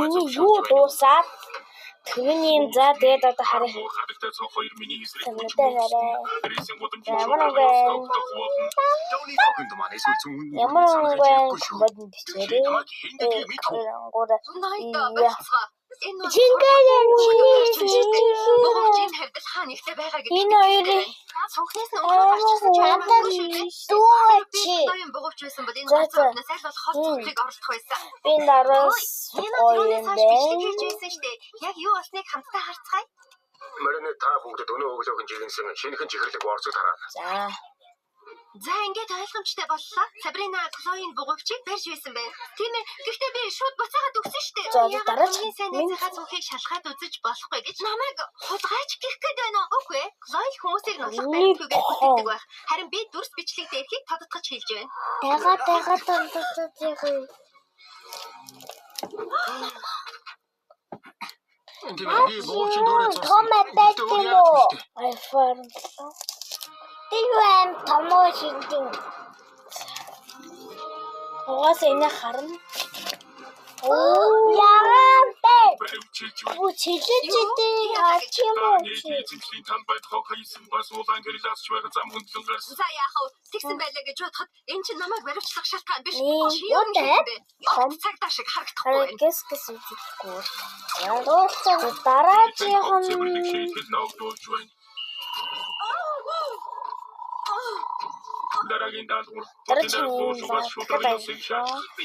миний юу дуусаад тэрний за тэгээд одоо харъя. Ямар модон бичээрээ. Энэ хоёрын цонхноос нь өөрөө гарчсан ч амар шүү дээ. Ноён бугууч байсан бол энэ гацаанаас аль болох хол цонхыг оруулах байсан. би нараас Энэ бичлэг хийжсэн шүү дээ. Яг юу болсныг хамтдаа харцгаая. Маринэ та бүгдэд өнөө өглөөгийн жиргэнсэн шинэхэн чихэрлэг орцог хараад. За ингээд ойлгомжтой боллоо. Сабрина Клоийн бугуйчийг барьж байсан байна. Тийм ээ. Гэхдээ би шууд буцаагаад өгсөн шүү дээ. Дараагийн сайн найзынхаа цонхыг шалгаад үзэж болохгүй гэж намайг хулгайч гэх гээд байна уу? Үгүй ээ. Клой хүмүүсийг нотлох баримтгүйгээр бүтээдэг байх. Харин би дүрс бичлэг дээрхийг тодотгож хэлж байна. Би боочин дөрөв iPhone. Тэгвэл томоо шингэн. Угаас энэ харна. Яагаад бэ? Үчилжтэй ачим уу? За яах вэ? Тэгсэн байлаа гэж бодоход энэ чинь намайг баривчлах шалтгаан биш. Цагтаа шиг харагдахгүй. Гэс үзэхгүй. Дараагийн дараагийн даалгавар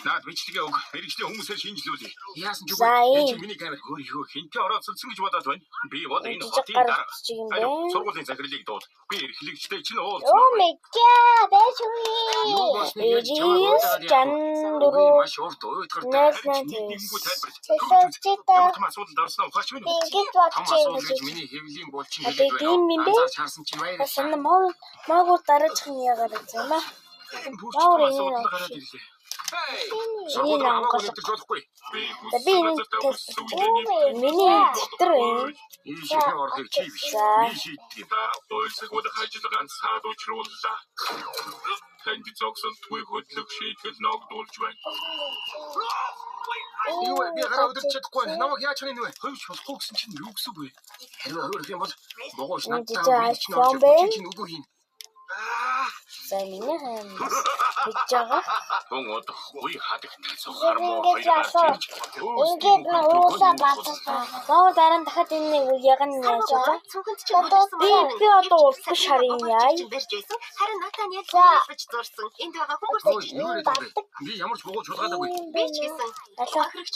наад бичлэгээ өг мэрэгчлийн хүмүүсээр шинжилүүлээ. Яасан ч үгүй миний камер хөрийнхөө хинтээ орооцолсон гэж бодоод байна. Би бол энэ хотын дараа сургуулийн захирлыг дууд. Би эрхлэгчтэй чинь уулзсан. Оо мэгээ бэшгүй. Маш урт уйдгартай нэггүй тайлбарч. Ямар асуудалд орсноо ухаач минь. Гэж миний хэвлийн булчин хэлээд байна. Чаарсан чинь баяр. Санаа магуу дараачих нь яагаад юм аа? Миний дотор байна. Ийшээ орохыг чи биш. Ийшээ бойлсог удахажилгаан саад учрууллаа. Танд зогсон түг хөдлөх шийтгэл ногдуулж байна. Юу би гараа өдөрч чадахгүй. Намайг яаж чанаа нэ? Хөвч болохгүй гэсэн чинь юу гэсэн үг вэ? Хэрвээ хөрөх юм бол богоош надад чинь үгүй юм. За миний хайм гэж байгаа. Тун удахгүй хадагтай сухар муу хоёроо. Ингээд нуусаа батсан. Баа дараа нь дахиад энэ яг нь яаж байгаа? Би одоо улсгүй шарын яа. Харин натан яг хийж зурсан. Энд байгаа хүн бүрсэж би ямар ч богооч шулгаадаг. Би ч гэсэн. Ахирагч